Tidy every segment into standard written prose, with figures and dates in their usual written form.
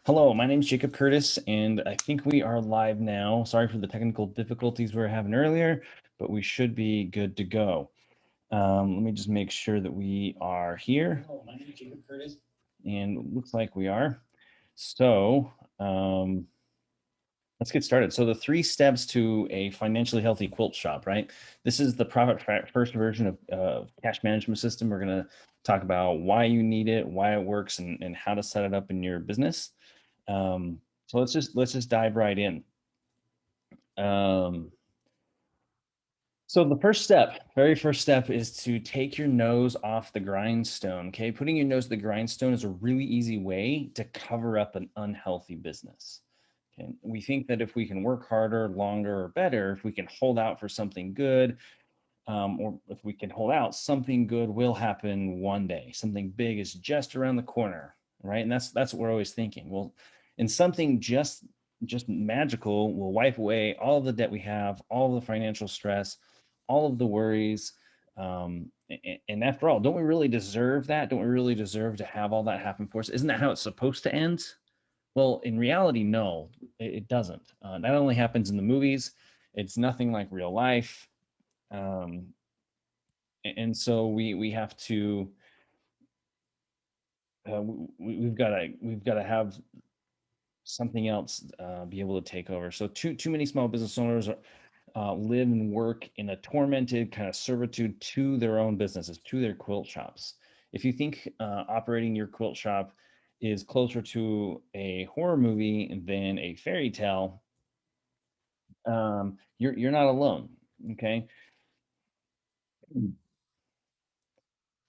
Hello, my name is Jacob Curtis, and I think we are live now. Sorry for the technical difficulties we were having earlier, but we should be good to go. Let me just make sure that we are here. Hello, my name is Jacob Curtis. And looks like we are. So let's get started. So the 3 steps to a financially healthy quilt shop, right? This is the profit first version of cash management system. We're going to talk about why you need it, why it works, and how to set it up in your business. So let's just dive right in. Um, so the very first step is to take your nose off the grindstone. Okay, putting your nose to the grindstone is a really easy way to cover up an unhealthy business. Okay, we think that if we can work harder, longer, or better, if we can hold out for something good, or if we can hold out, something good will happen one day. Something big is just around the corner, right? And that's what we're always thinking. Well, and something just magical will wipe away all the debt we have, all the financial stress, all of the worries. And after all, don't we really deserve that? Don't we really deserve to have all that happen for us? Isn't that how it's supposed to end? Well, in reality, no, it doesn't. That only happens in the movies. It's nothing like real life. Um, and so we have to we've got to have something else be able to take over. So too many small business owners live and work in a tormented kind of servitude to their own businesses, to their quilt shops. If you think operating your quilt shop is closer to a horror movie than a fairy tale, you're not alone. Okay,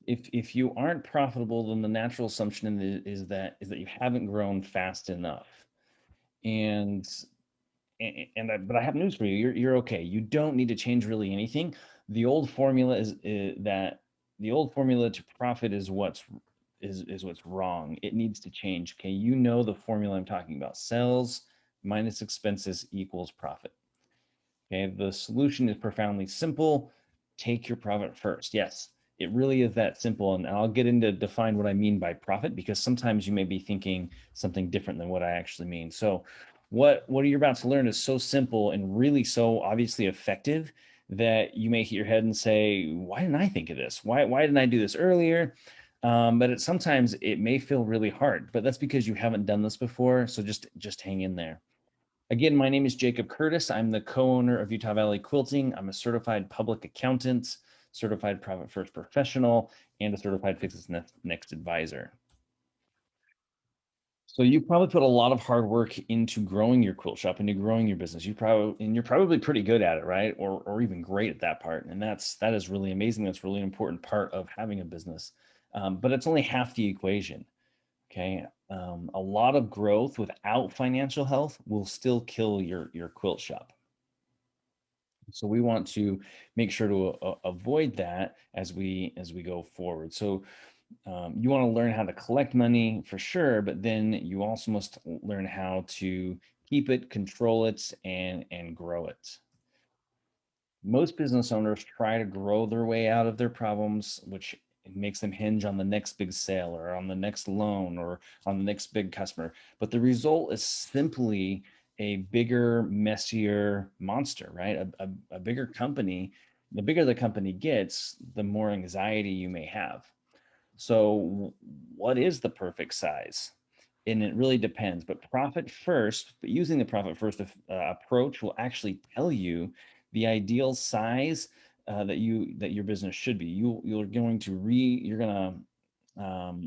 if you aren't profitable, then the natural assumption is that you haven't grown fast enough. And but I have news for you. You're okay. You don't need to change really anything. The old formula is that the old formula to profit is what's wrong. It needs to change. Okay, you know the formula I'm talking about. Sales minus expenses equals profit. Okay, the solution is profoundly simple. Take your profit first. Yes, it really is that simple. And I'll get into define what I mean by profit, because sometimes you may be thinking something different than what I actually mean. So what you're about to learn is so simple and really so obviously effective that you may hit your head and say, why didn't I think of this? Why didn't I do this earlier? But sometimes it may feel really hard, but that's because you haven't done this before. So just hang in there. Again, my name is Jacob Curtis. I'm the co-owner of Utah Valley Quilting. I'm a certified public accountant, certified profit first professional, and a certified Fix Next advisor. So you probably put a lot of hard work into growing your quilt shop, into growing your business. You're probably pretty good at it, right? Or even great at that part. And that is really amazing. That's really an important part of having a business. But it's only half the equation. Okay. A lot of growth without financial health will still kill your quilt shop. So we want to make sure to avoid that as we go forward. So you want to learn how to collect money for sure, but then you also must learn how to keep it, control it, and grow it. Most business owners try to grow their way out of their problems, which makes them hinge on the next big sale or on the next loan or on the next big customer. But the result is simply a bigger, messier monster, right? A bigger company. The bigger the company gets, the more anxiety you may have. So, what is the perfect size? And it really depends. But using the profit first approach will actually tell you the ideal size that your business should be. You're going to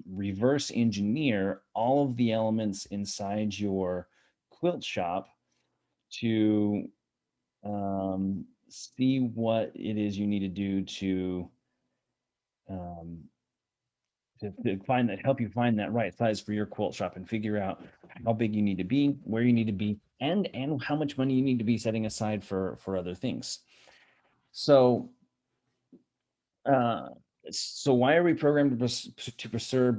reverse engineer all of the elements inside your quilt shop to see what it is you need to do um, to find that help you find that right size for your quilt shop and figure out how big you need to be, where you need to be, and how much money you need to be setting aside for other things. So uh so why are we programmed to pursue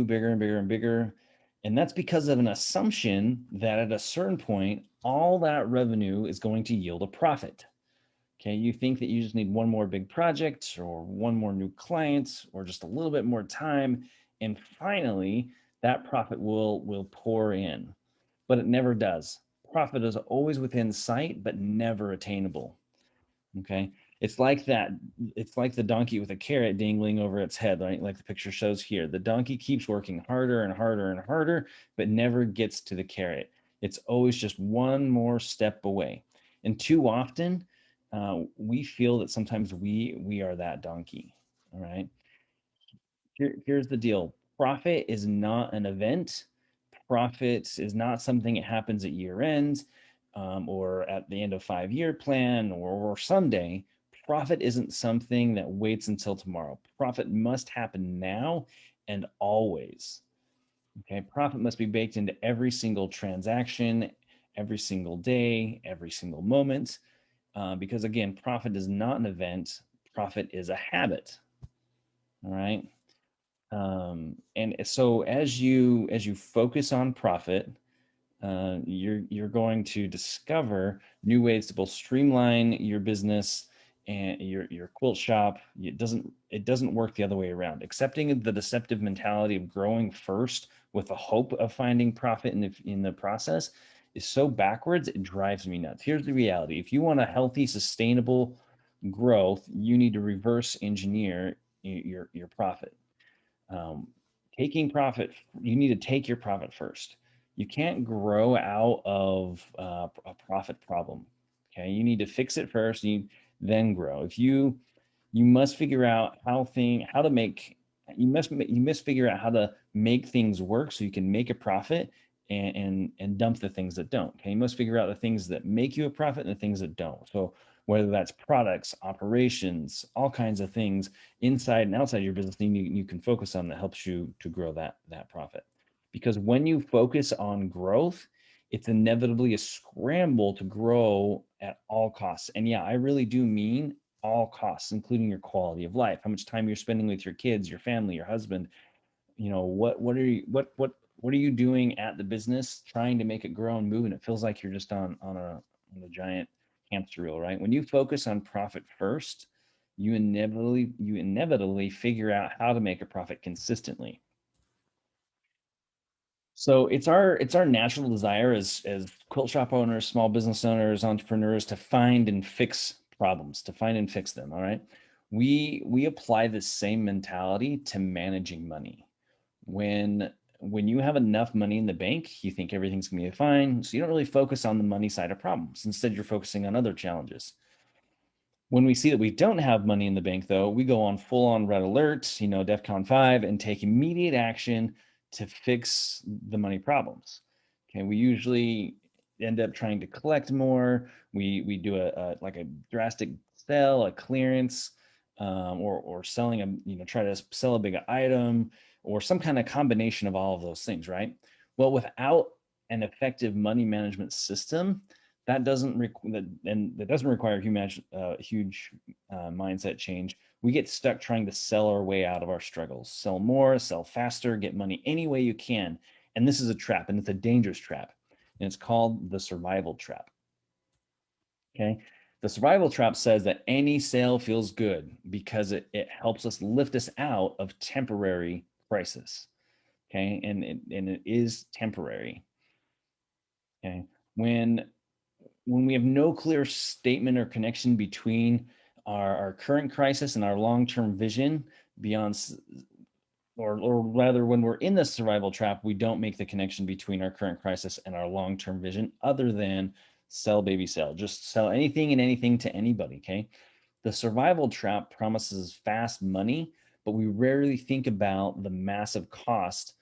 bigger and bigger and bigger? And that's because of an assumption that at a certain point all that revenue is going to yield a profit. Okay, you think that you just need one more big project or one more new client or just a little bit more time. And finally, that profit will pour in, but it never does. Profit is always within sight, but never attainable. Okay. It's like that. It's like the donkey with a carrot dangling over its head, right? Like the picture shows here. The donkey keeps working harder and harder and harder, but never gets to the carrot. It's always just one more step away. And too often, we feel that sometimes we are that donkey. All right. Here's the deal. Profit is not an event. Profit is not something that happens at year end, or at the end of 5-year plan, or someday. Profit isn't something that waits until tomorrow. Profit must happen now and always. Okay. Profit must be baked into every single transaction, every single day, every single moment. Because again, profit is not an event. Profit is a habit. All right. And so as you focus on profit, you're going to discover new ways to both streamline your business and your quilt shop. It doesn't work the other way around. Accepting the deceptive mentality of growing first with the hope of finding profit in the process is so backwards, it drives me nuts. Here's the reality. If you want a healthy, sustainable growth, you need to reverse engineer your profit. um, Taking profit, you need to take your profit first. You can't grow out of a profit problem. Okay, you need to fix it first, you then grow. If you must figure out how to make you must figure out how to make things work so you can make a profit, and dump the things that don't. Okay, you must figure out the things that make you a profit and the things that don't. So whether that's products, operations, all kinds of things inside and outside your business, you can focus on that helps you to grow that profit. Because when you focus on growth, it's inevitably a scramble to grow at all costs. And yeah, I really do mean all costs, including your quality of life, how much time you're spending with your kids, your family, your husband. What are you doing at the business trying to make it grow and move? And it feels like you're just on a giant hamster wheel, right? When you focus on profit first, you inevitably figure out how to make a profit consistently. So it's our natural desire as quilt shop owners, small business owners, entrepreneurs to find and fix problems, to find and fix them. All right. We apply the same mentality to managing money. When you have enough money in the bank, you think everything's gonna be fine. So you don't really focus on the money side of problems. Instead, you're focusing on other challenges. When we see that we don't have money in the bank, though, we go on full on red alert, DEFCON 5, and take immediate action to fix the money problems. Okay, we usually end up trying to collect more. We do a drastic sell, a clearance, or selling try to sell a big item, or some kind of combination of all of those things, right? Well, without an effective money management system, that doesn't require huge mindset change. We get stuck trying to sell our way out of our struggles. Sell more, sell faster, get money any way you can. And this is a trap, and it's a dangerous trap. And it's called the survival trap. Okay. The survival trap says that any sale feels good because it helps us lift us out of temporary crisis. Okay. And it is temporary. Okay. When we have no clear statement or connection between our current crisis and our long-term vision beyond, or rather, when we're in the survival trap, we don't make the connection between our current crisis and our long-term vision other than sell, baby, sell. Just sell anything and anything to anybody. Okay. The survival trap promises fast money, but we rarely think about the massive cost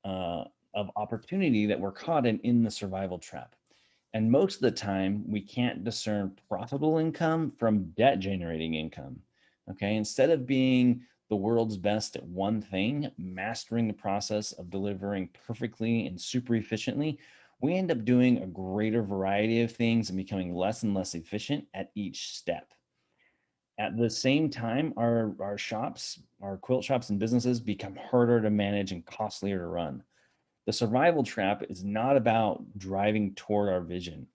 uh, of opportunity that we're caught in the survival trap. And most of the time, we can't discern profitable income from debt generating income. Okay. Instead of being the world's best at one thing, mastering the process of delivering perfectly and super efficiently, we end up doing a greater variety of things and becoming less and less efficient at each step. At the same time, our quilt shops and businesses become harder to manage and costlier to run. The survival trap is not about driving toward our vision.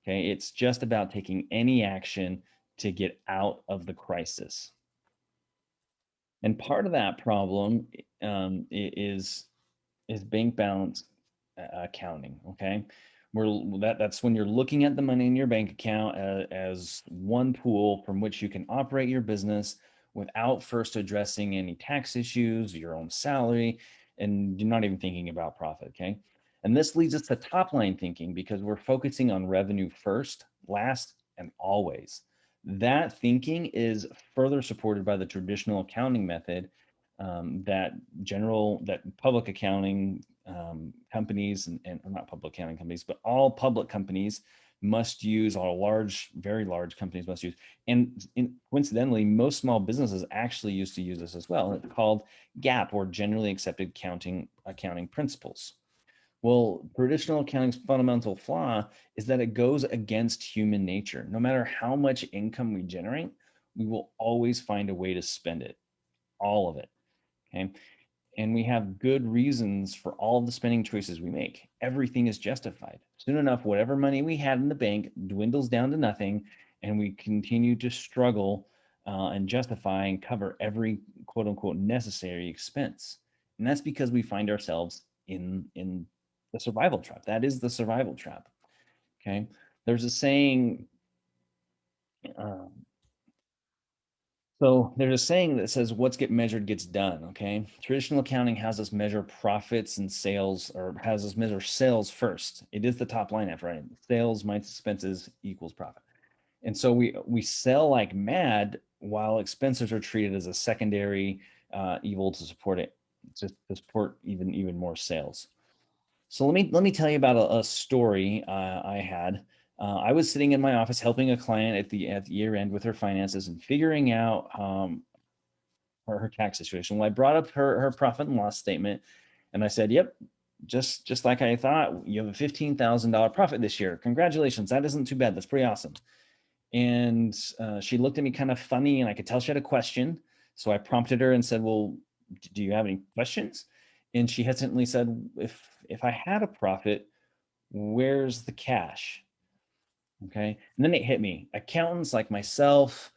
Okay. It's just about taking any action to get out of the crisis. And part of that problem is is bank balance accounting. Okay, that's when you're looking at the money in your bank account as one pool from which you can operate your business without first addressing any tax issues, your own salary, and you're not even thinking about profit. Okay, and this leads us to top line thinking because we're focusing on revenue first, last, and always. That thinking is further supported by the traditional accounting method that public accounting companies and or not public accounting companies, but all public companies must use, all large, very large companies must use. And coincidentally, most small businesses actually used to use this as well. It's called GAAP, or generally accepted accounting principles. Well, traditional accounting's fundamental flaw is that it goes against human nature. No matter how much income we generate, we will always find a way to spend it, all of it. Okay. And we have good reasons for all of the spending choices we make. Everything is justified. Soon enough, whatever money we had in the bank dwindles down to nothing, and we continue to struggle and justify and cover every quote unquote necessary expense. And that's because we find ourselves in the survival trap. That is the survival trap. Okay. There's a saying, um, so there's a saying that says, "What's get measured gets done." Okay. Traditional accounting has us measure profits and sales, or has us measure sales first. It is the top line after, right? Sales minus expenses equals profit. And so we sell like mad while expenses are treated as a secondary evil to support it, to support even more sales. So let me tell you about a story I had. I was sitting in my office helping a client at the year end with her finances and figuring out her tax situation. Well, I brought up her profit and loss statement, and I said, "Yep, just like I thought, you have a $15,000 profit this year. Congratulations! That isn't too bad. That's pretty awesome." And she looked at me kind of funny, and I could tell she had a question. So I prompted her and said, "Well, do you have any questions?" And she hesitantly said, "If I had a profit, where's the cash?" Okay. And then it hit me. Accountants like myself,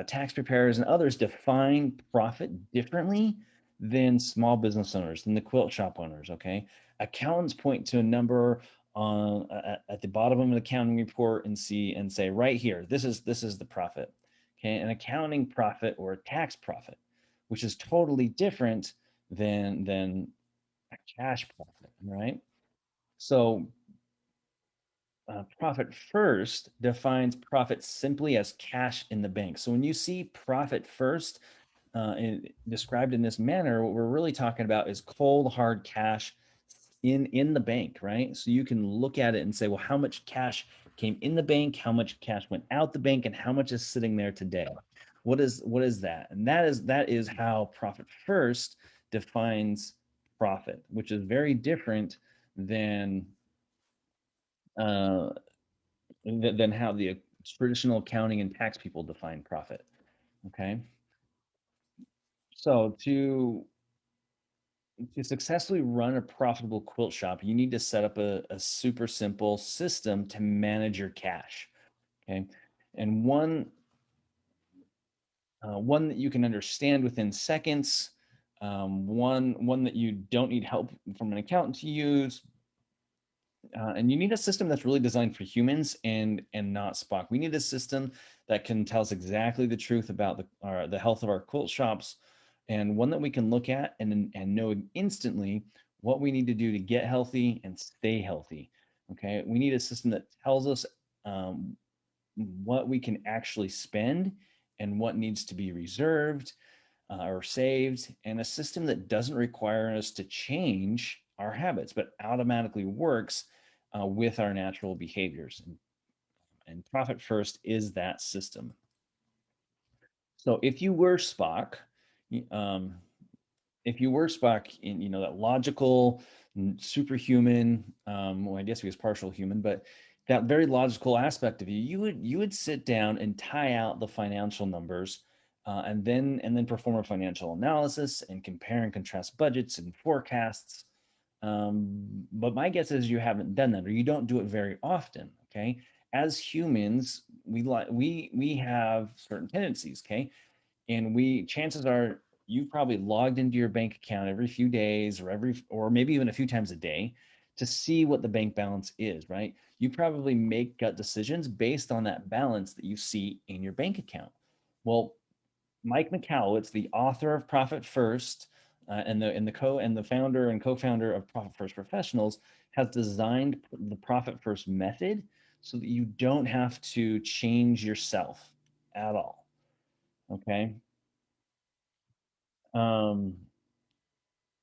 tax preparers, and others define profit differently than small business owners, than the quilt shop owners. Okay. Accountants point to a number on at the bottom of an accounting report and say, right here, this is the profit. Okay. An accounting profit or a tax profit, which is totally different than a cash profit. Right. So profit first defines profit simply as cash in the bank. So when you see profit first described in this manner, what we're really talking about is cold hard cash in the bank, right? So you can look at it and say, well, how much cash came in the bank, how much cash went out the bank, and how much is sitting there today? What is that? And that is how profit first defines profit, which is very different than uh, than how the traditional accounting and tax people define profit. Okay. So to successfully run a profitable quilt shop, you need to set up a super simple system to manage your cash. Okay. And one that you can understand within seconds, one that you don't need help from an accountant to use, and you need a system that's really designed for humans and not Spock. We need a system that can tell us exactly the truth about the health of our quilt shops, and one that we can look at and know instantly what we need to do to get healthy and stay healthy. Okay, we need a system that tells us um, what we can actually spend and what needs to be reserved or saved, and a system that doesn't require us to change our habits, but automatically works with our natural behaviors. And Profit First is that system. So um, if you were Spock in, that logical, superhuman, well, I guess he was partial human, but that very logical aspect of you, you would sit down and tie out the financial numbers, and then perform a financial analysis and compare and contrast budgets and forecasts. But my guess is you haven't done that, or you don't do it very often. Okay, as humans, we have certain tendencies. Okay, and chances are you probably logged into your bank account every few days or maybe even a few times a day to see what the bank balance is, right? You probably make gut decisions based on that balance that you see in your bank account. Well, Mike Michalowicz, the author of Profit First, and the founder and co-founder of Profit First Professionals, has designed the Profit First method so that you don't have to change yourself at all. Okay. Um,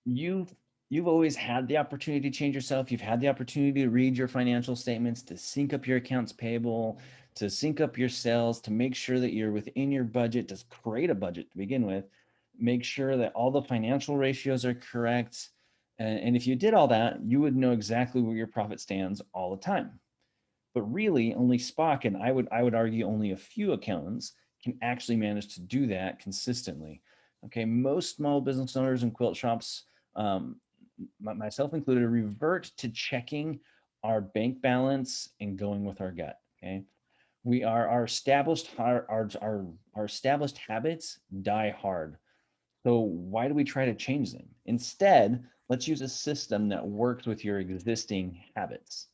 you've you've always had the opportunity to change yourself. You've had the opportunity to read your financial statements, to sync up your accounts payable, to sync up your sales, to make sure that you're within your budget, to create a budget to begin with, make sure that all the financial ratios are correct. And if you did all that, you would know exactly where your profit stands all the time. But really, only Spock, and I would argue only a few accountants can actually manage to do that consistently. Okay, most small business owners and quilt shops, um, myself included, revert to checking our bank balance and going with our gut. Okay, we are our established habits die hard. So why do we try to change them? Instead, let's use a system that works with your existing habits.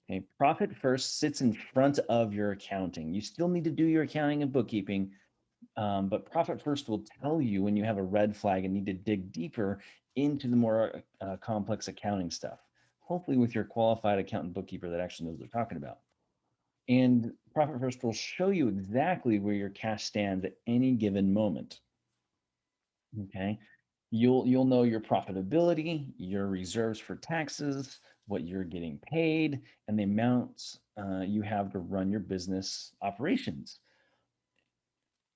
Okay, Profit First sits in front of your accounting. You still need to do your accounting and bookkeeping, but Profit First will tell you when you have a red flag and need to dig deeper into the more complex accounting stuff. Hopefully, with your qualified accountant bookkeeper that actually knows what they're talking about. And Profit First will show you exactly where your cash stands at any given moment. Okay. You'll know your profitability, your reserves for taxes, what you're getting paid, and the amounts you have to run your business operations.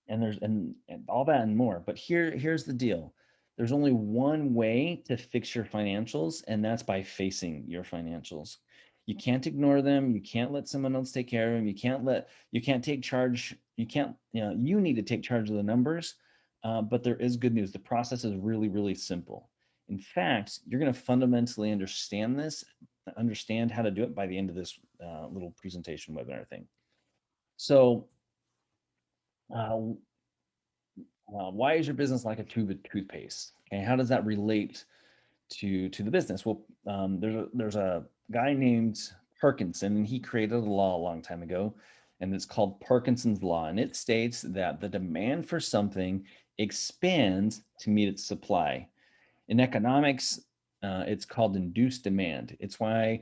And and all that and more. But here's the deal. There's only one way to fix your financials, and that's by facing your financials. You can't ignore them. You can't let someone else take care of them. You can't take charge. You need to take charge of the numbers. But there is good news. The process is really, really simple. In fact, you're going to fundamentally understand how to do it by the end of this little presentation webinar thing. So, uh, why is your business like a tube of toothpaste? Okay, how does that relate to the business? Well, there's a guy named Parkinson, and he created a law a long time ago, and it's called Parkinson's law, and it states that the demand for something expands to meet its supply. In economics, it's called induced demand. It's why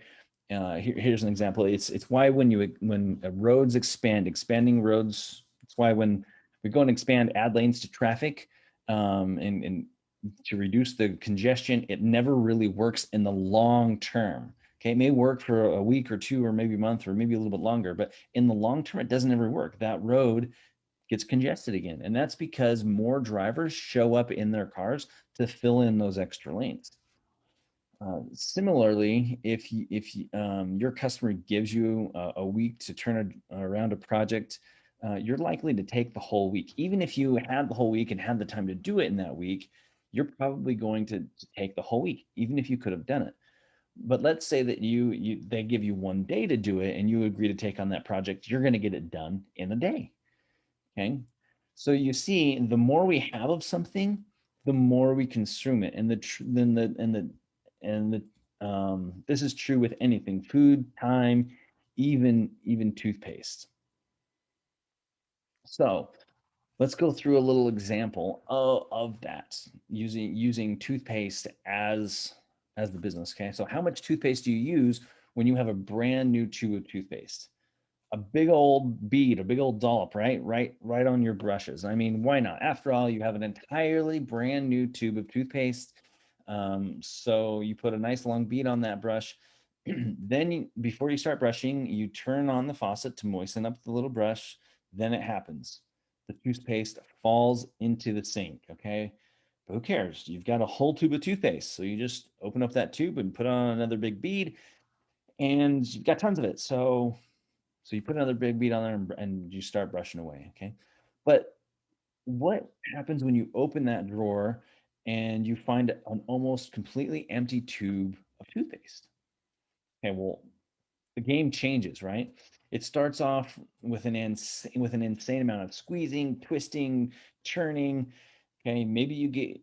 here's an example. It's why when roads expanding roads. It's why when we go and expand add lanes to traffic, and to reduce the congestion, it never really works in the long term. Okay, it may work for a week or two, or maybe a month, or maybe a little bit longer, but in the long term, it doesn't ever work. That road gets congested again. And that's because more drivers show up in their cars to fill in those extra lanes. Similarly, if your customer gives you a week to turn around a project, you're likely to take the whole week. Even if you had the whole week and had the time to do it in that week, you're probably going to take the whole week, even if you could have done it. But let's say that they give you one day to do it and you agree to take on that project, you're going to get it done in a day. Okay. So you see, the more we have of something, the more we consume it. And this is true with anything, food, time, even toothpaste. So let's go through a little example of that using toothpaste as the business. Okay. So how much toothpaste do you use when you have a brand new tube of toothpaste? A big old bead, a big old dollop, right on your brushes. I mean, why not? After all, you have an entirely brand new tube of toothpaste. So you put a nice long bead on that brush. Then before you start brushing, you turn on the faucet to moisten up the little brush. Then it happens. The toothpaste falls into the sink. Okay. But who cares? You've got a whole tube of toothpaste. So you just open up that tube and put on another big bead, and you've got tons of it. So you put another big bead on there, and you start brushing away. Okay. But what happens when you open that drawer and you find an almost completely empty tube of toothpaste? Okay. Well, the game changes, right? It starts off with an insane amount of squeezing, twisting, churning. Okay, maybe you get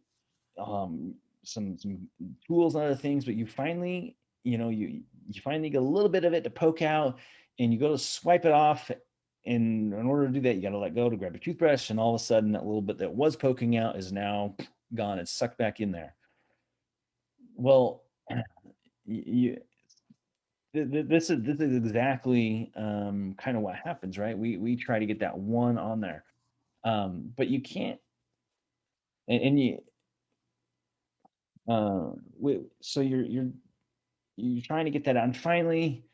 um, some tools and other things, but you finally, you finally get a little bit of it to poke out, and you go to swipe it off. And in order to do that, you got to let go to grab your toothbrush, and all of a sudden, that little bit that was poking out is now gone. It's sucked back in there. Well, you, this is exactly kind of what happens, right? We try to get that one on there, but you can't, and you so you're trying to get that out, and finally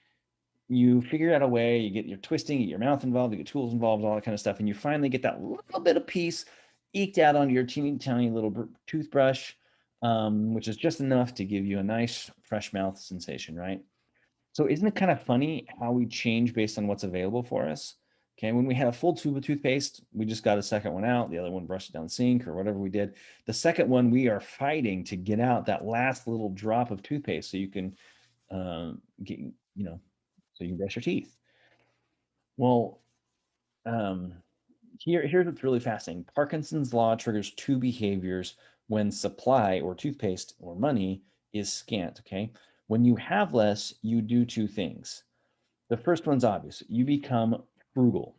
you figure out a way. You get your twisting, you get your mouth involved, you get tools involved, all that kind of stuff, and you finally get that little bit of piece eked out onto your teeny tiny little toothbrush, which is just enough to give you a nice fresh mouth sensation, right? So isn't it kind of funny how we change based on what's available for us? Okay, when we had a full tube of toothpaste, we just got a second one out. The other one brushed it down the sink or whatever we did. The second one, we are fighting to get out that last little drop of toothpaste so you can get, so you can brush your teeth. Well, um, here's what's really fascinating. Parkinson's law triggers two behaviors when supply or toothpaste or money is scant. Okay, when you have less, you do two things. The first one's obvious. You become frugal.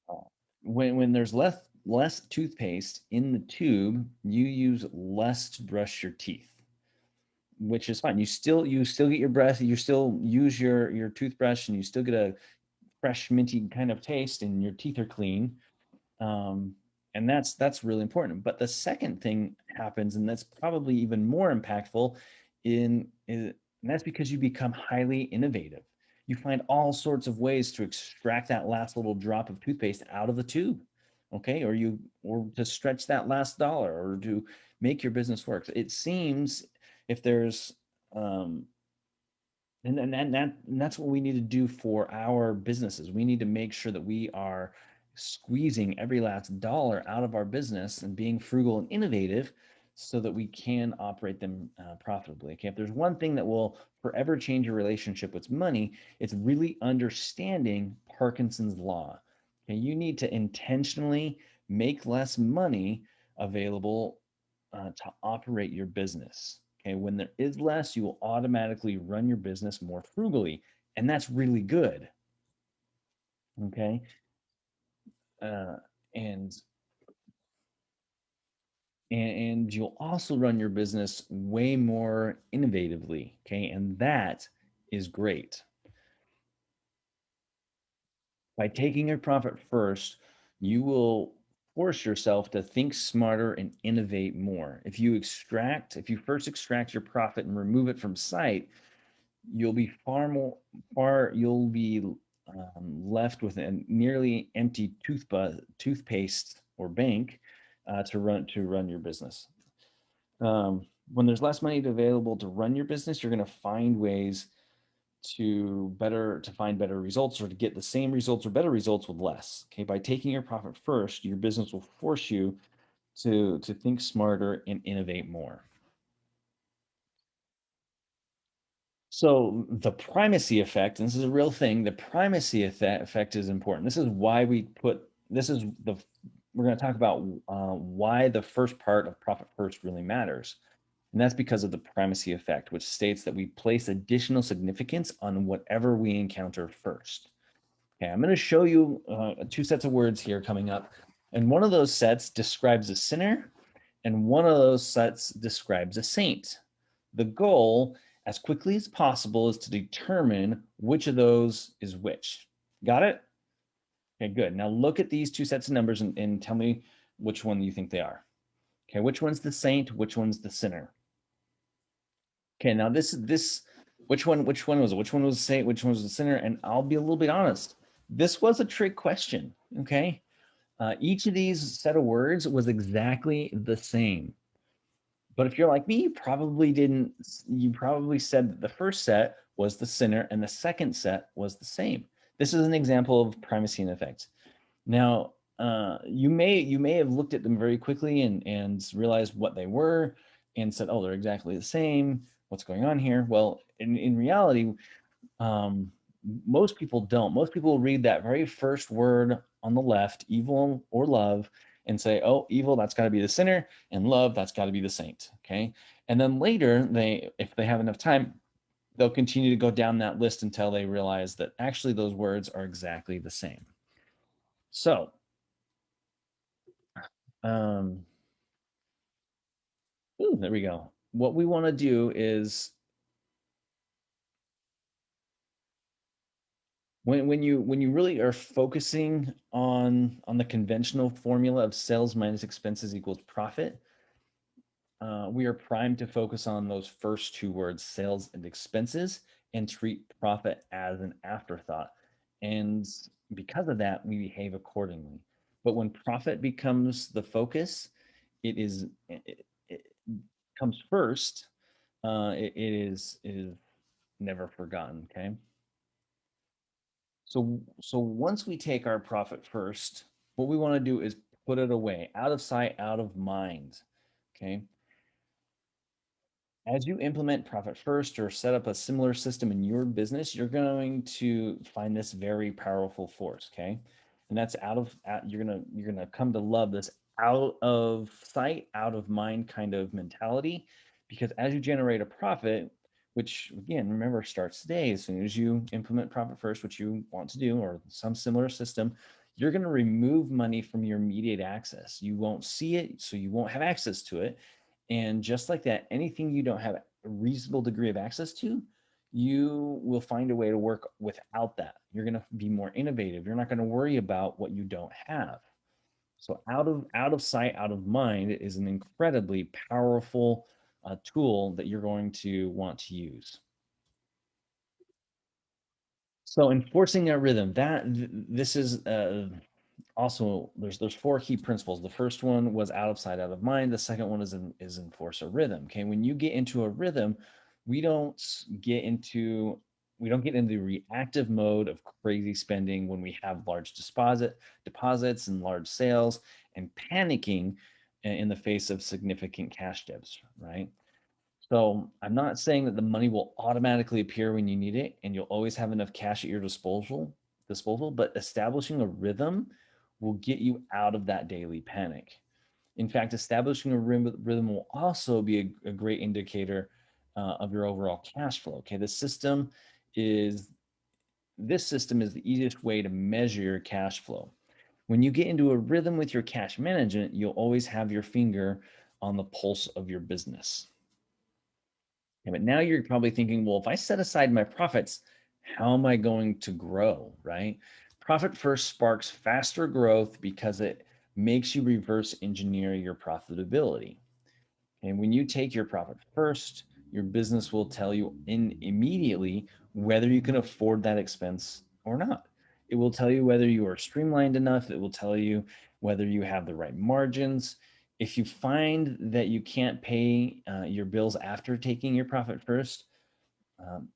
Uh, when there's less toothpaste in the tube, you use less to brush your teeth, which is fine. You still get your breath. You still use your toothbrush, and you still get a fresh minty kind of taste, and your teeth are clean. um, and that's really important. But the second thing happens, and that's probably even more impactful, and that's because you become highly innovative. You find all sorts of ways to extract that last little drop of toothpaste out of the tube, okay, or to stretch that last dollar, or to make your business work. It seems if there's um, and that's what we need to do for our businesses. We need to make sure that we are squeezing every last dollar out of our business and being frugal and innovative so that we can operate them profitably. Okay, if there's one thing that will forever change your relationship with money, it's really understanding Parkinson's law. Okay, you need to intentionally make less money available to operate your business. Okay, when there is less, you will automatically run your business more frugally, and that's really good. Okay, uh, and and you'll also run your business way more innovatively. Okay, and that is great. By taking your profit first, you will force yourself to think smarter and innovate more. If you first extract your profit and remove it from sight, you'll be you'll be left with a nearly empty toothpaste or bank to run your business. When there's less money available to run your business, you're going to find ways to find better results, or to get the same results or better results with less. Okay, by taking your profit first, your business will force you to think smarter and innovate more. So the primacy effect, and this is a real thing, the primacy effect is important. This is why we're going to talk about why the first part of profit first really matters. And that's because of the primacy effect, which states that we place additional significance on whatever we encounter first. Okay, I'm going to show you two sets of words here coming up. And one of those sets describes a sinner, and one of those sets describes a saint. The goal, as quickly as possible, is to determine which of those is which. Got it? Okay, good. Now look at these two sets of numbers and tell me which one you think they are. Okay, which one's the saint? Which one's the sinner? Okay, now which one was it? Which one was the saint? Which one was the sinner? And I'll be a little bit honest. This was a trick question. Okay, each of these set of words was exactly the same. But if you're like me, you probably said that the first set was the sinner and the second set was the same. This is an example of primacy and effect. Now, you may have looked at them very quickly and realized what they were and said, oh, they're exactly the same. What's going on here? Well, in reality, um, most people don't. Most people read that very first word on the left, evil or love, and say, oh, evil, that's got to be the sinner, and love, that's got to be the saint. Okay. And then later, if they have enough time, they'll continue to go down that list until they realize that actually those words are exactly the same. So, there we go. What we want to do is when you really are focusing on the conventional formula of sales minus expenses equals profit, we are primed to focus on those first two words, sales and expenses, and treat profit as an afterthought. And because of that, we behave accordingly. But when profit becomes the focus, it comes first. It is never forgotten. Okay. So once we take our profit first, what we want to do is put it away, out of sight, out of mind. Okay. As you implement profit first or set up a similar system in your business, you're going to find this very powerful force. Okay. And that's you're gonna come to love this out of sight, out of mind kind of mentality. Because as you generate a profit, which again, remember, starts today, as soon as you implement profit first, which you want to do, or some similar system, you're going to remove money from your immediate access. You won't see it, so you won't have access to it. And just like that, anything you don't have a reasonable degree of access to, you will find a way to work without that. You're going to be more innovative. You're not going to worry about what you don't have. So out of sight, out of mind is an incredibly powerful tool that you're going to want to use. So enforcing a rhythm, this is also there's four key principles. The first one was out of sight, out of mind. The second one is enforce a rhythm. Okay, when you get into a rhythm, we don't get into we don't get into the reactive mode of crazy spending when we have large deposits and large sales, and panicking in the face of significant cash debts, right? So I'm not saying that the money will automatically appear when you need it and you'll always have enough cash at your disposal, but establishing a rhythm will get you out of that daily panic. In fact, establishing a rhythm will also be a great indicator of your overall cash flow. Okay, is this system is the easiest way to measure your cash flow. When you get into a rhythm with your cash management, you'll always have your finger on the pulse of your business. Yeah, but now you're probably thinking, well, if I set aside my profits, how am I going to grow, right? Profit first sparks faster growth because it makes you reverse engineer your profitability. And when you take your profit first, your business will tell you immediately whether you can afford that expense or not. It will tell you whether you are streamlined enough. It will tell you whether you have the right margins. If you find that you can't pay your bills after taking your profit first, um,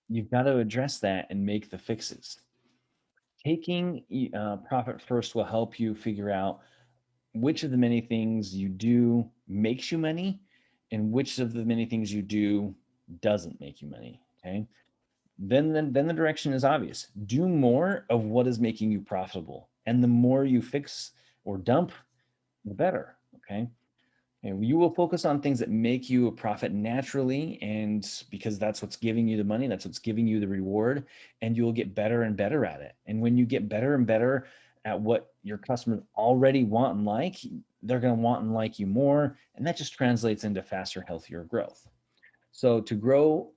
you've got to address that and make the fixes. Taking profit first will help you figure out which of the many things you do makes you money and which of the many things you do doesn't make you money. Okay. Then the direction is obvious. Do more of what is making you profitable. And the more you fix or dump, the better. Okay. And you will focus on things that make you a profit naturally, and because that's what's giving you the money, that's what's giving you the reward, and you'll get better and better at it. And when you get better and better at what your customers already want and like, they're going to want and like you more, and that just translates into faster, healthier growth. So to grow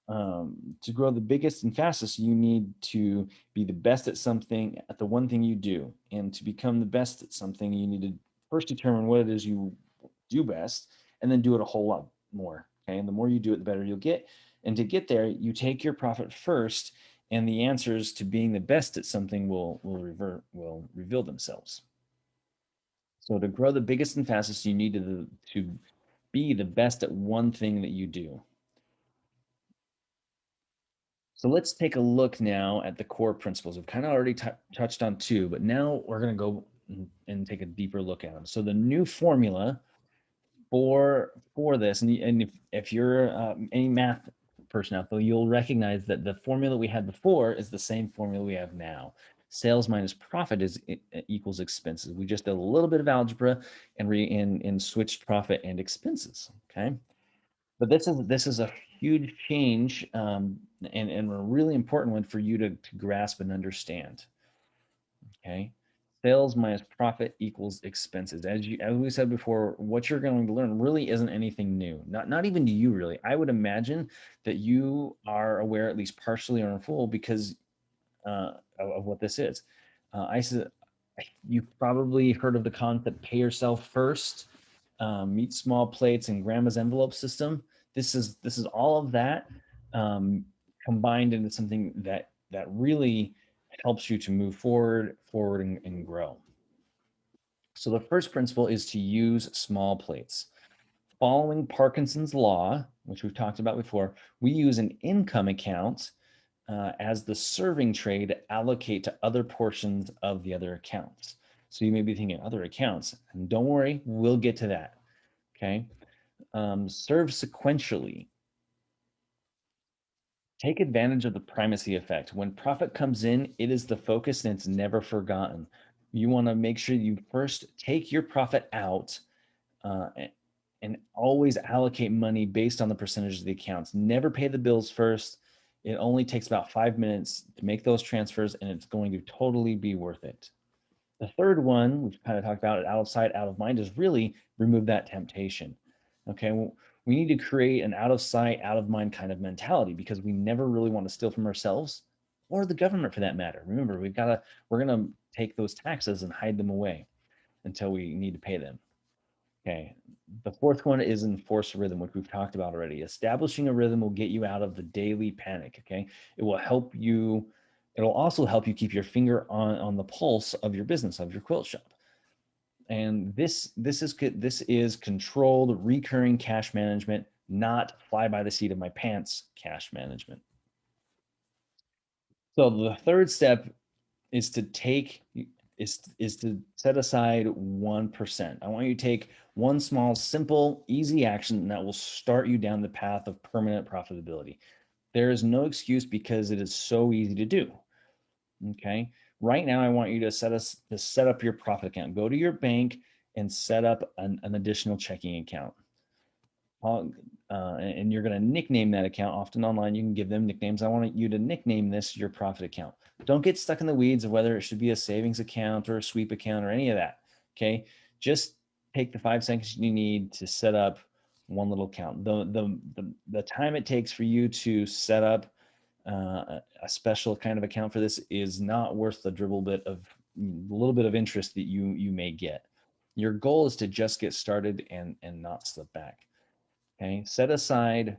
the biggest and fastest, you need to be the best at something, at the one thing you do. And to become the best at something, you need to first determine what it is you do best and then do it a whole lot more. Okay. And the more you do it, the better you'll get. And to get there, you take your profit first, and the answers to being the best at something will reveal themselves. So to grow the biggest and fastest, you need to be the best at one thing that you do. So let's take a look now at the core principles. We've kind of already touched on two, but now we're going to go and take a deeper look at them. So the new formula for this, and if you're any math person out there, you'll recognize that the formula we had before is the same formula we have now. Sales minus profit is equals expenses. We just did a little bit of algebra and switched profit and expenses. Okay, but this is a huge change, and a really important one for you to grasp and understand. Okay, sales minus profit equals expenses. As we said before, what you're going to learn really isn't anything new. Not even to you really. I would imagine that you are aware, at least partially or in full, because of what this is. I said you've probably heard of the concept pay yourself first, meet small plates, and grandma's envelope system. This is all of that, um, combined into something that really helps you to move forward and grow. So the first principle is to use small plates. Following Parkinson's law, which we've talked about before, we use an income account as the serving tray to allocate to other portions of the other accounts. So you may be thinking other accounts, and don't worry, we'll get to that. Okay. Serve sequentially. Take advantage of the primacy effect. When profit comes in, it is the focus and it's never forgotten. You want to make sure you first take your profit out, uh, and always allocate money based on the percentage of the accounts. Never pay the bills first. It only takes about 5 minutes to make those transfers, and it's going to totally be worth it. The third one, which kind of talked about it, out of sight, out of mind, is really remove that temptation. Okay, well, we need to create an out of sight, out of mind kind of mentality, because we never really want to steal from ourselves or the government for that matter. Remember, we're gonna take those taxes and hide them away until we need to pay them. Okay. The fourth one is enforce a rhythm, which we've talked about already. Establishing a rhythm will get you out of the daily panic. Okay. It will help you. It'll also help you keep your finger on the pulse of your business, of your quilt shop. And this is controlled, recurring cash management, not fly by the seat of my pants cash management. So the third step is to take is to set aside 1%. I want you to take one small, simple, easy action that will start you down the path of permanent profitability. There is no excuse because it is so easy to do. Okay. Right now, I want you to set up your profit account. Go to your bank and set up an additional checking account. And you're going to nickname that account. Often online, you can give them nicknames. I want you to nickname this your profit account. Don't get stuck in the weeds of whether it should be a savings account or a sweep account or any of that. Okay. Just take the 5 seconds you need to set up one little account. The time it takes for you to set up a special kind of account for this is not worth the little bit of interest that you may get. Your goal is to just get started and not slip back. Okay, set aside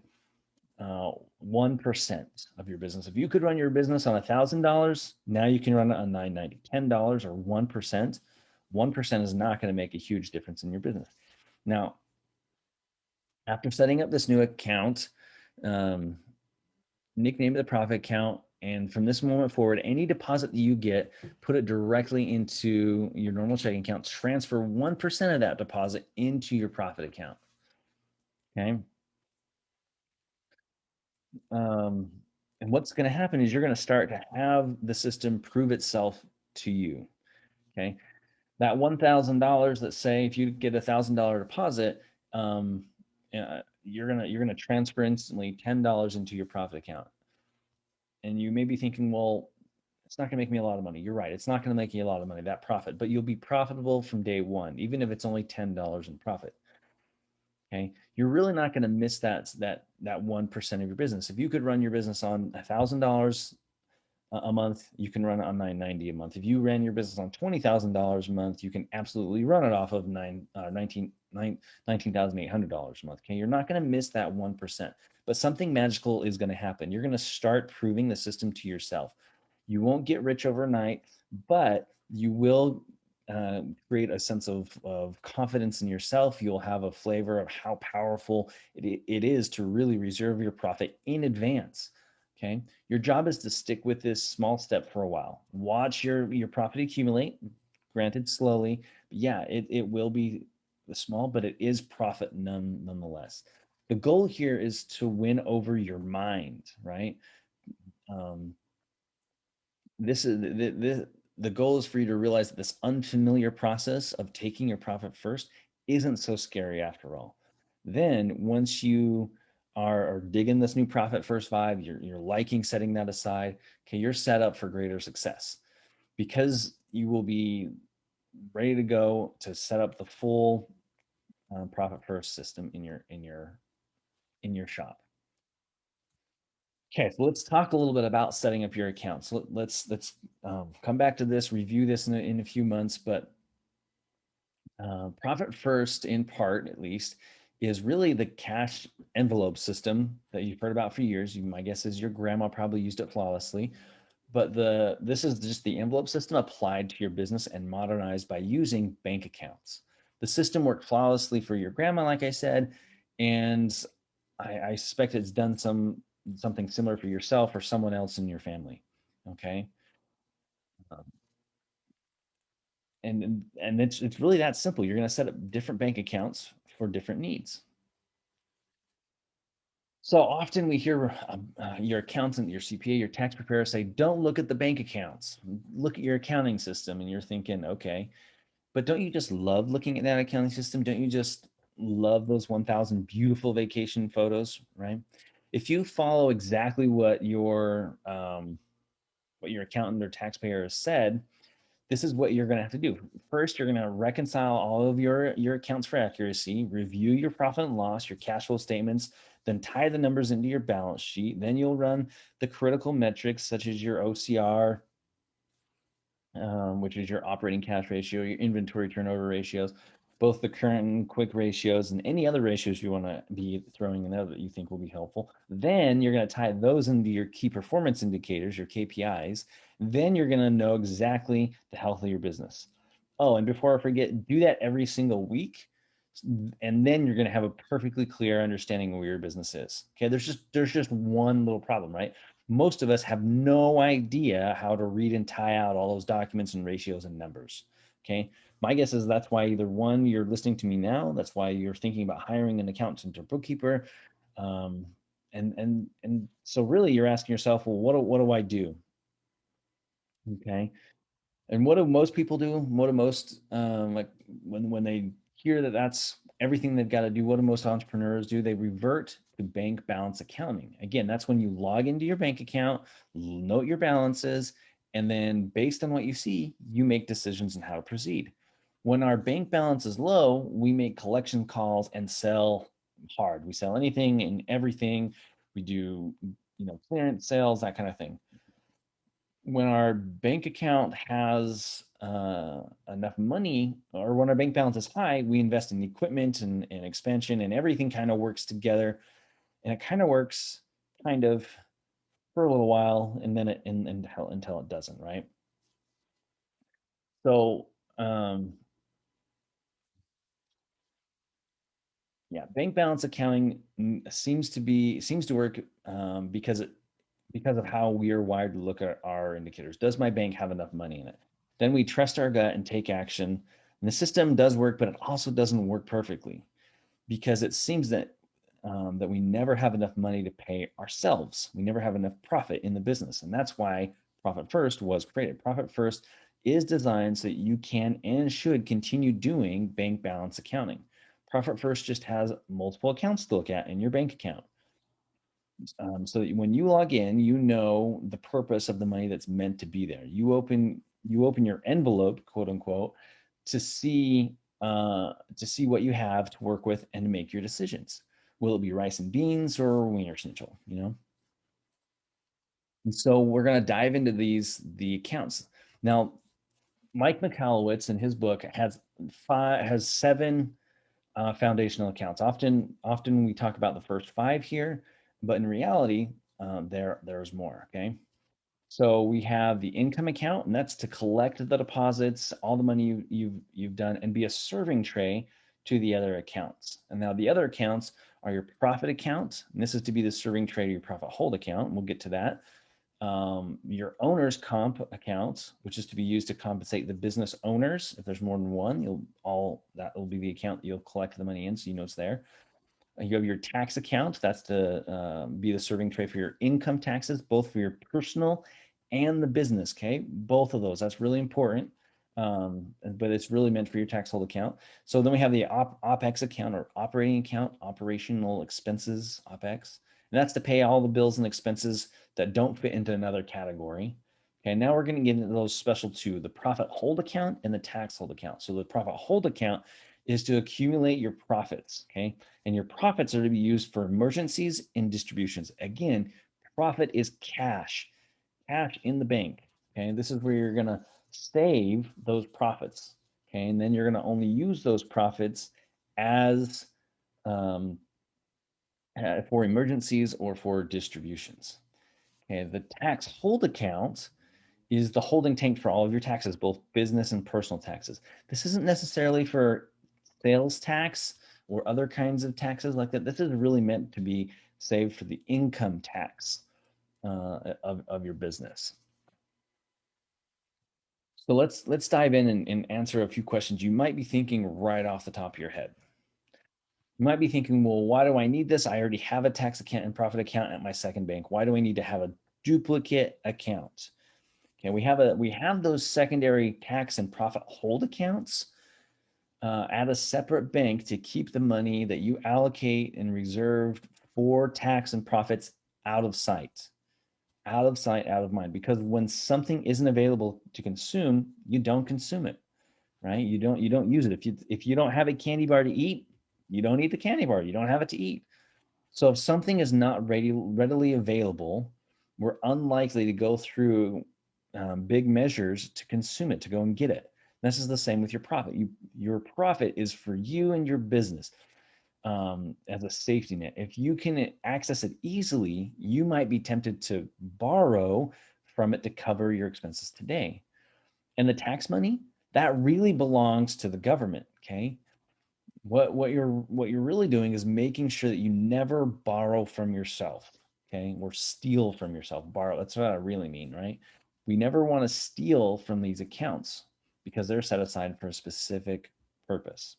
1% of your business. If you could run your business on $1,000, now you can run it on $990. $10 or 1%. 1% is not going to make a huge difference in your business. Now, after setting up this new account, um, nickname the profit account, and from this moment forward, any deposit that you get, put it directly into your normal checking account. Transfer 1% of that deposit into your profit account. Okay. Um, and what's going to happen is you're going to start to have the system prove itself to you. Okay. That $1,000, let's say if you get $1,000 deposit, you're gonna transfer instantly $10 into your profit account. And you may be thinking, well, it's not going to make me a lot of money. You're right. It's not going to make you a lot of money, that profit, but you'll be profitable from day one, even if it's only $10 in profit. Okay. You're really not going to miss that 1% of your business. If you could run your business on $1,000 a month, you can run it on $990 a month. If you ran your business on $20,000 a month, you can absolutely run it off of $19,800 a month. Okay. You're not going to miss that 1%, but something magical is going to happen. You're going to start proving the system to yourself. You won't get rich overnight, but you will create a sense of confidence in yourself. You'll have a flavor of how powerful it is to really reserve your profit in advance. Okay. Your job is to stick with this small step for a while. Watch your profit accumulate, granted slowly. But yeah, it will be small, but it is profit nonetheless. The goal here is to win over your mind, right? Um, this is this the goal is for you to realize that this unfamiliar process of taking your profit first isn't so scary after all. Then once you are digging this new profit first vibe, you're liking setting that aside, okay, you're set up for greater success because you will be ready to go to set up the full profit first system in your shop. Okay, so let's talk a little bit about setting up your account. So let's come back to this, review this in a few months, but profit first, in part at least, is really the cash envelope system that you've heard about for years. My guess is your grandma probably used it flawlessly, but this is just the envelope system applied to your business and modernized by using bank accounts. The system worked flawlessly for your grandma, like I said, and I suspect it's done something similar for yourself or someone else in your family. Okay. Um, and it's really that simple. You're going to set up different bank accounts for different needs. So often we hear your accountant, your CPA, your tax preparer say, don't look at the bank accounts, look at your accounting system. And you're thinking, okay, but don't you just love looking at that accounting system? Don't you just love those 1,000 beautiful vacation photos, right? If you follow exactly what your accountant or taxpayer has said, this is what you're going to have to do. First, you're going to reconcile all of your accounts for accuracy, review your profit and loss, your cash flow statements, then tie the numbers into your balance sheet. Then you'll run the critical metrics such as your OCR, which is your operating cash ratio, your inventory turnover ratios, both the current and quick ratios, and any other ratios you want to be throwing in there that you think will be helpful. Then you're going to tie those into your key performance indicators, your KPIs. Then you're going to know exactly the health of your business. Oh, and before I forget, do that every single week. And then you're going to have a perfectly clear understanding of where your business is. Okay, there's just one little problem, right? Most of us have no idea how to read and tie out all those documents and ratios and numbers. Okay. My guess is that's why either one, you're listening to me now. That's why you're thinking about hiring an accountant or bookkeeper. Um, and so really you're asking yourself, well, what do I do? Okay. And what do most people do? What do most like when they hear that that's everything they've got to do? What do most entrepreneurs do? They revert to bank balance accounting. Again, that's when you log into your bank account, note your balances, and then based on what you see, you make decisions on how to proceed. When our bank balance is low, we make collection calls and sell hard. We sell anything and everything. We do, clearance sales, that kind of thing. When our bank account has enough money, or when our bank balance is high, we invest in equipment and expansion, and everything kind of works together. And it kind of works kind of for a little while, and then until it doesn't, right? So yeah, bank balance accounting seems to work because of how we are wired to look at our indicators. Does my bank have enough money in it? Then we trust our gut and take action. And the system does work, but it also doesn't work perfectly because it seems that we never have enough money to pay ourselves. We never have enough profit in the business, and that's why Profit First was created. Profit First is designed so that you can and should continue doing bank balance accounting. Profit First just has multiple accounts to look at in your bank account. So that when you log in, you know the purpose of the money that's meant to be there. You open your envelope, quote unquote, to see what you have to work with and to make your decisions. Will it be rice and beans or wiener schnitzel? And so we're going to dive into the accounts now. Mike Michalowicz in his book has seven foundational accounts. Often we talk about the first five here, but in reality, there's more. Okay, so we have the income account, and that's to collect the deposits, all the money you've done, and be a serving tray to the other accounts. And now the other accounts are your profit account, and this is to be the serving tray to your profit hold account. We'll get to that. Your owner's comp account, which is to be used to compensate the business owners. If there's more than one, that will be the account that you'll collect the money in, so you know it's there. You have your tax account. That's to be the serving tray for your income taxes, both for your personal and the business. Okay, both of those. That's really important. But it's really meant for your tax hold account. So then we have the OPEX account, or operating account, operational expenses, OPEX. And that's to pay all the bills and expenses that don't fit into another category. Okay, now we're going to get into those special two, the profit hold account and the tax hold account. So the profit hold account is to accumulate your profits. Okay, and your profits are to be used for emergencies and distributions. Again, profit is cash, cash in the bank. Okay, this is where you're going to save those profits. Okay, and then you're going to only use those profits as um, for emergencies or for distributions. Okay, the tax hold account is the holding tank for all of your taxes, both business and personal taxes. This isn't necessarily for sales tax or other kinds of taxes like that. This is really meant to be saved for the income tax of your business. So let's dive in and answer a few questions you might be thinking right off the top of your head. You might be thinking, well, why do I need this? I already have a tax account and profit account at my second bank. Why do I need to have a duplicate account? Okay, we have those secondary tax and profit hold accounts at a separate bank to keep the money that you allocate and reserved for tax and profits out of sight, out of sight, out of mind. Because when something isn't available to consume, you don't consume it, right? You don't use it. If you don't have a candy bar to eat, you don't eat the candy bar. You don't have it to eat. So if something is not readily available, we're unlikely to go through big measures to consume it, to go and get it. This is the same with your profit. Your profit is for you and your business as a safety net. If you can access it easily, you might be tempted to borrow from it to cover your expenses today. And the tax money, that really belongs to the government. Okay, what you're really doing is making sure that you never borrow from yourself, okay, or steal from yourself. Borrow, that's what I really mean, right? We never want to steal from these accounts because they're set aside for a specific purpose.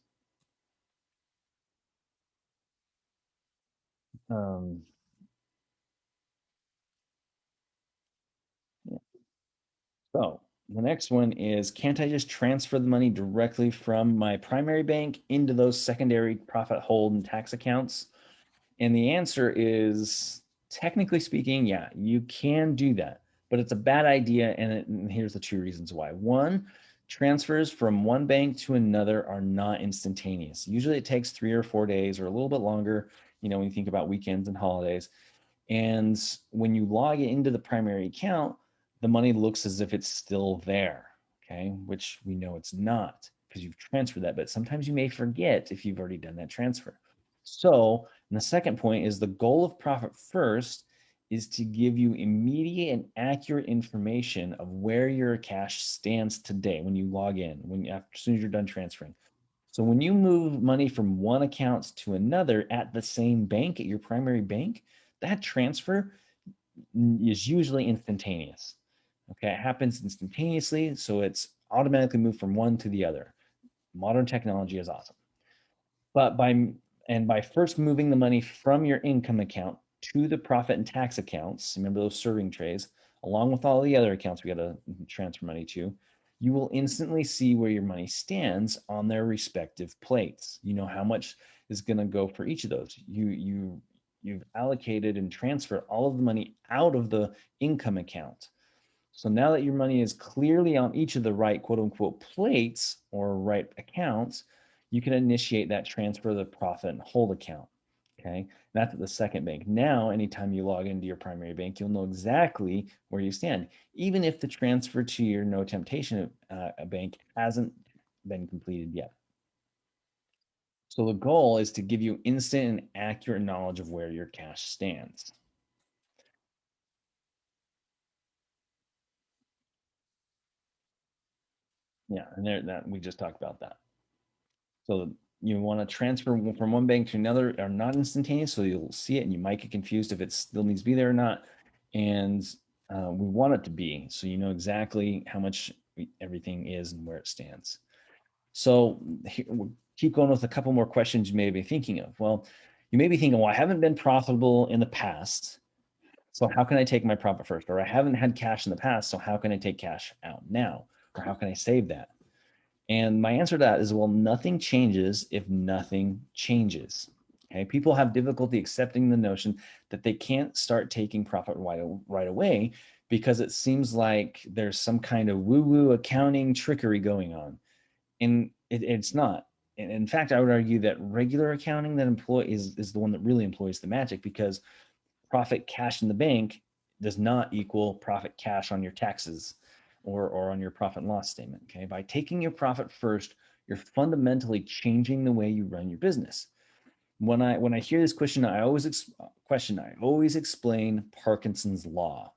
um yeah. So the next one is, can't I just transfer the money directly from my primary bank into those secondary profit hold and tax accounts? And the answer is, technically speaking, yeah, you can do that, but it's a bad idea. And here's the two reasons why. One, transfers from one bank to another are not instantaneous. Usually it takes 3 or 4 days or a little bit longer, when you think about weekends and holidays. And when you log into the primary account, the money looks as if it's still there, okay, which we know it's not because you've transferred that. But sometimes you may forget if you've already done that transfer. So, and the second point is, the goal of Profit First is to give you immediate and accurate information of where your cash stands today when you log in, as soon as you're done transferring. So when you move money from one account to another at the same bank, at your primary bank, that transfer is usually instantaneous. Okay, it happens instantaneously, so it's automatically moved from one to the other. Modern technology is awesome. But by first moving the money from your income account to the profit and tax accounts, remember those serving trays, along with all the other accounts we got to transfer money to, you will instantly see where your money stands on their respective plates. You know how much is going to go for each of those. You've allocated and transferred all of the money out of the income account. So now that your money is clearly on each of the right quote unquote plates or right accounts, you can initiate that transfer of the profit and hold account. Okay, that's at the second bank. Now, anytime you log into your primary bank, you'll know exactly where you stand, even if the transfer to your no temptation bank hasn't been completed yet. So the goal is to give you instant and accurate knowledge of where your cash stands. Yeah, and there, that we just talked about that. So you want to transfer from one bank to another are not instantaneous, so you'll see it and you might get confused if it still needs to be there or not. And we want it to be, so you know exactly how much everything is and where it stands. So we'll keep going with a couple more questions you may be thinking of. Well, you may be thinking, well, I haven't been profitable in the past. So how can I take my profit first? Or I haven't had cash in the past, so how can I take cash out now? Or how can I save that? And my answer to that is, well, nothing changes if nothing changes. Okay, people have difficulty accepting the notion that they can't start taking profit right away because it seems like there's some kind of woo-woo accounting trickery going on, and it's not. And in fact, I would argue that regular accounting that is the one that really employs the magic, because profit cash in the bank does not equal profit cash on your taxes or on your profit and loss statement. Okay. By taking your profit first, you're fundamentally changing the way you run your business. When I hear this question, I always explain Parkinson's law.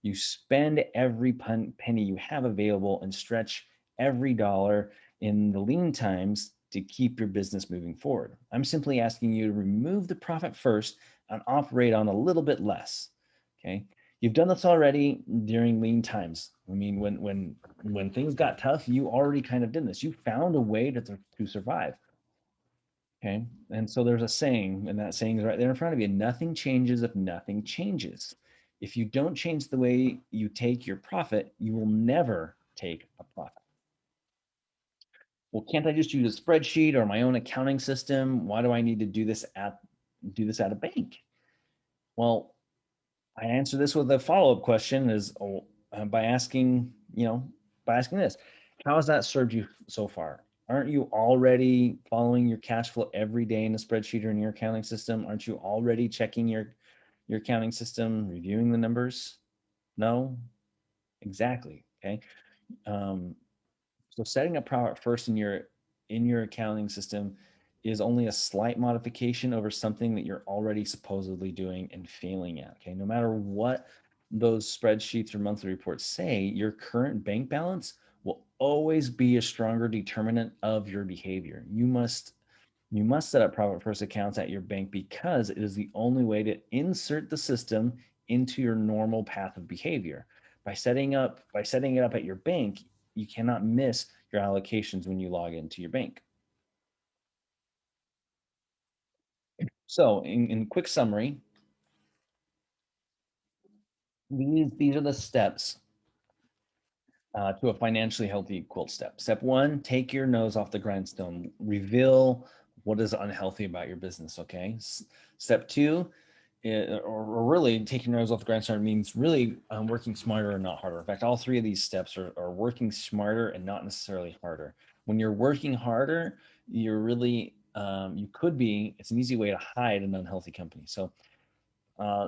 You spend every penny you have available and stretch every dollar in the lean times to keep your business moving forward. I'm simply asking you to remove the profit first and operate on a little bit less. Okay. You've done this already during lean times. I mean, when things got tough, you already kind of did this. You found a way to survive. Okay. And so there's a saying, and that saying is right there in front of you: nothing changes if nothing changes. If you don't change the way you take your profit, you will never take a profit. Well, can't I just use a spreadsheet or my own accounting system? Why do I need to do this at a bank? Well, I answer this with a follow-up question by asking this: how has that served you so far? Aren't you already following your cash flow every day in a spreadsheet or in your accounting system? Aren't you already checking your accounting system, reviewing the numbers? No, exactly. Okay. Um, so setting up profit first in your accounting system is only a slight modification over something that you're already supposedly doing and failing at. Okay. No matter what those spreadsheets or monthly reports say, your current bank balance will always be a stronger determinant of your behavior. You must set up profit first accounts at your bank because it is the only way to insert the system into your normal path of behavior. By setting it up at your bank, you cannot miss your allocations when you log into your bank. So, in quick summary, these are the steps to a financially healthy quilt step. Step one: take your nose off the grindstone. Reveal what is unhealthy about your business. Okay. Step two, or really taking your nose off the grindstone, means really working smarter and not harder. In fact, all three of these steps are working smarter and not necessarily harder. When you're working harder, you're really you could be. It's an easy way to hide an unhealthy company. So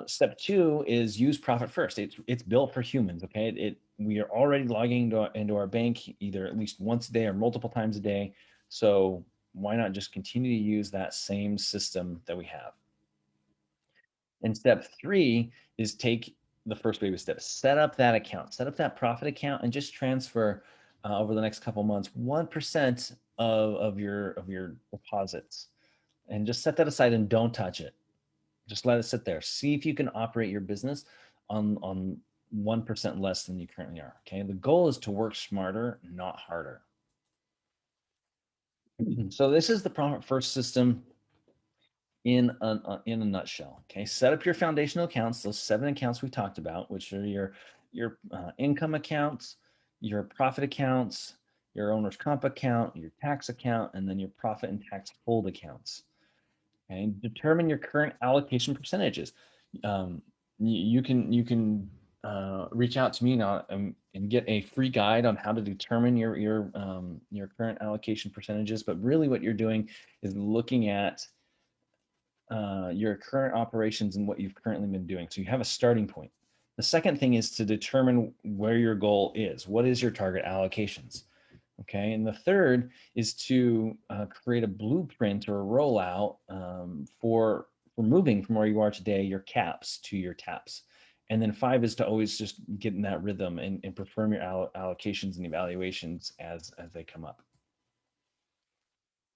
step two is use profit first. It's built for humans. Okay, we are already logging into our bank either at least once a day or multiple times a day. So why not just continue to use that same system that we have? And step three is take the first baby step. Set up that account. Set up that profit account and just transfer over the next couple months 1% of your deposits, and just set that aside and don't touch it. Just let it sit there. See if you can operate your business on 1% less than you currently are. Okay. The goal is to work smarter, not harder. So this is the profit first system in a nutshell. Okay. Set up your foundational accounts, those 7 accounts we talked about, which are your income accounts, your profit accounts, your owner's comp account, your tax account, and then your profit and tax hold accounts. Okay. Determine your current allocation percentages. You can reach out to me now and get a free guide on how to determine your current allocation percentages. But really, what you're doing is looking at your current operations and what you've currently been doing. So you have a starting point. The second thing is to determine where your goal is. What is your target allocations? Okay. And the third is to create a blueprint or a rollout for moving from where you are today, your caps, to your taps. And then 5 is to always just get in that rhythm and perform your allocations and evaluations as they come up.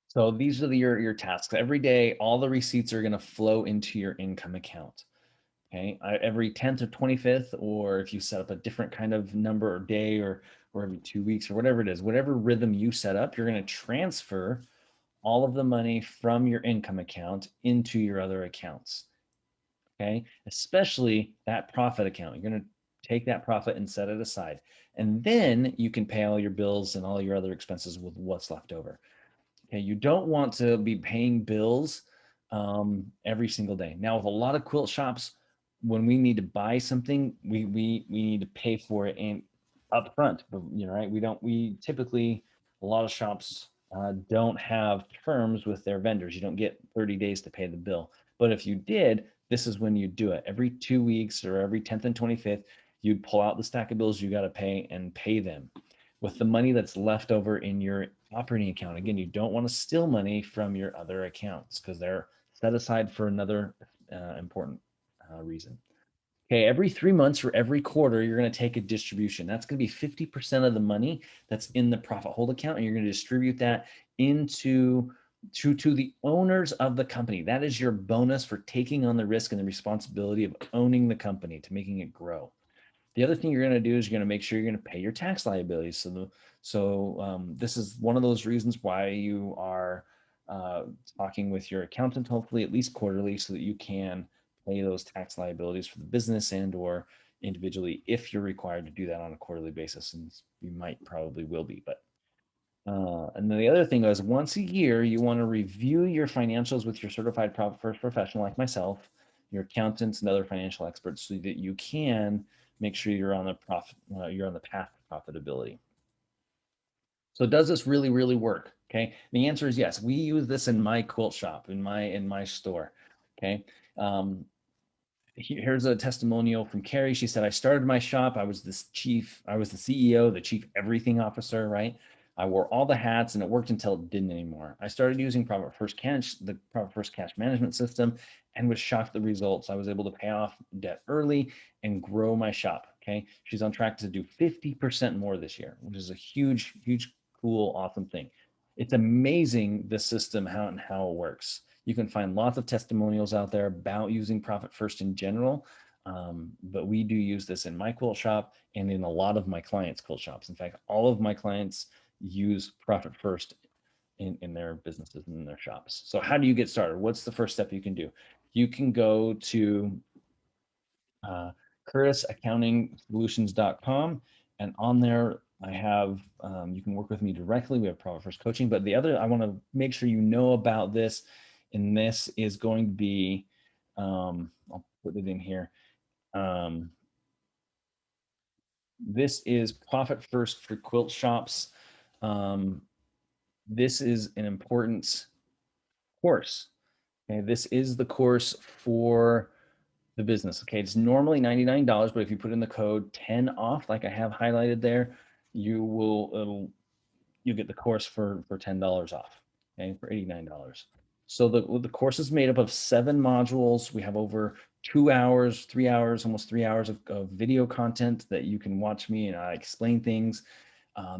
So these are your tasks. Every day, all the receipts are going to flow into your income account. Okay. Every 10th or 25th, or if you set up a different kind of number or day, or every 2 weeks or whatever it is, whatever rhythm you set up, you're going to transfer all of the money from your income account into your other accounts. Okay. Especially that profit account. You're going to take that profit and set it aside. And then you can pay all your bills and all your other expenses with what's left over. Okay, you don't want to be paying bills every single day. Now, with a lot of quilt shops, when we need to buy something, we need to pay for it and upfront. But right? We typically, a lot of shops don't have terms with their vendors. You don't get 30 days to pay the bill. But if you did, this is when you do it. Every 2 weeks or every 10th and 25th, you'd pull out the stack of bills you got to pay and pay them with the money that's left over in your operating account. Again, you don't want to steal money from your other accounts because they're set aside for another important reason. Okay, every 3 months or every quarter, you're going to take a distribution. That's going to be 50% of the money that's in the profit hold account, and you're going to distribute that into to the owners of the company. That is your bonus for taking on the risk and the responsibility of owning the company to making it grow. The other thing you're going to do is you're going to make sure you're going to pay your tax liabilities. This is one of those reasons why you are talking with your accountant, hopefully at least quarterly, so that you can pay those tax liabilities for the business and or individually if you're required to do that on a quarterly basis. And you might probably will be, but and then the other thing is once a year, you want to review your financials with your certified profit first professional like myself, your accountants and other financial experts so that you can make sure you're on the you're on the path to profitability. So does this really, really work? Okay. The answer is yes. We use this in my quilt shop, in my store. Okay. Here's a testimonial from Carrie. She said, I started my shop. I was the CEO, the chief everything officer, right? I wore all the hats and it worked until it didn't anymore. I started using the Profit First cash management system and was shocked at the results. I was able to pay off debt early and grow my shop. Okay. She's on track to do 50% more this year, which is a huge, huge, cool, awesome thing. It's amazing the system, how it works. You can find lots of testimonials out there about using Profit First in general, but we do use this in my quilt shop and in a lot of my clients' quilt shops. In fact, all of my clients use Profit First in their businesses and in their shops. So how do you get started? What's the first step you can do? You can go to curtisaccountingsolutions.com, and on there I have you can work with me directly. We have Profit First coaching, but the other I want to make sure you know about this, and this is going to be I'll put it in here. This is Profit First for quilt shops. This is an important course. Okay, this is the course for the business. Okay, it's normally $99, but if you put in the code 10 off, like I have highlighted there, you'll get the course for $10 off. Okay, for $89. So the course is made up of 7 modules. We have over 2 hours, 3 hours, almost 3 hours of video content that you can watch me and I explain things.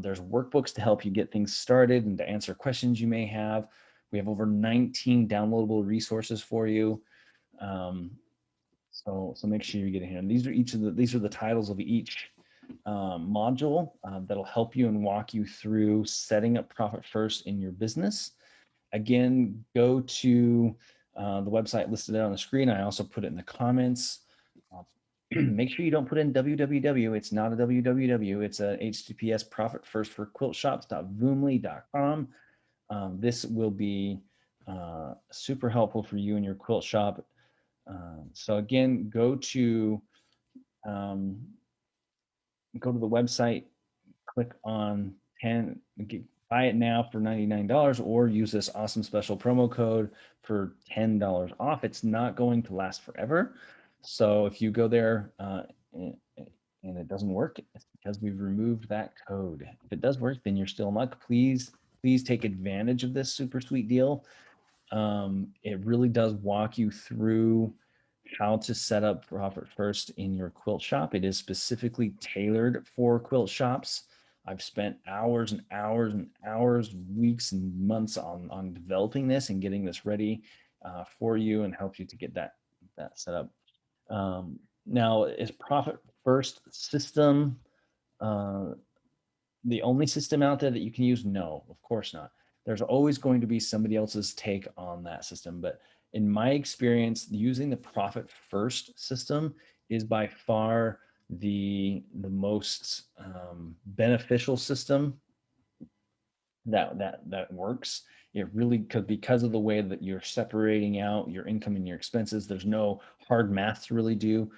There's workbooks to help you get things started and to answer questions you may have. We have over 19 downloadable resources for you. So make sure you get in here. And these are the titles of each module that'll help you and walk you through setting up Profit First in your business. Again, go to the website listed on the screen. I also put it in the comments. Make sure you don't put in www. It's not a www. It's a HTTPS Profit First for quiltshops.voomly.com. This will be super helpful for you and your quilt shop. So again, go to the website, click on 10, buy it now for $99, or use this awesome special promo code for $10 off. It's not going to last forever. So if you go there and it doesn't work, it's because we've removed that code. If it does work, then you're still in luck. Please take advantage of this super sweet deal. It really does walk you through how to set up Profit First in your quilt shop. It is specifically tailored for quilt shops. I've spent hours and hours and hours, weeks and months on developing this and getting this ready for you and help you to get that set up. Now, is Profit First system the only system out there that you can use? No, of course not. There's always going to be somebody else's take on that system, but In my experience, using the profit first system is by far the most beneficial system that works. It really could, because of the way that you're separating out your income and your expenses. There's no hard math to really do.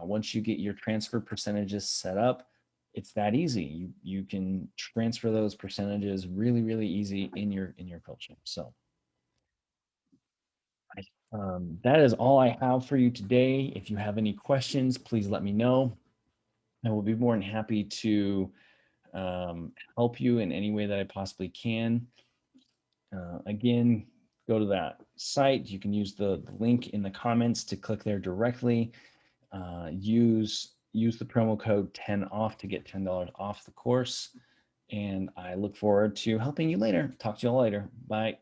Once you get your transfer percentages set up, it's that easy. You can transfer those percentages really easy in your Quilt shop. So that is all I have for you today. If you have any questions, please let me know. I will be more than happy to help you in any way that I possibly can. Again, go to that site. You can use the link in the comments to click there directly. Use the promo code 10 off to get $10 off the course. And I look forward to helping you later. Talk to you all later. Bye.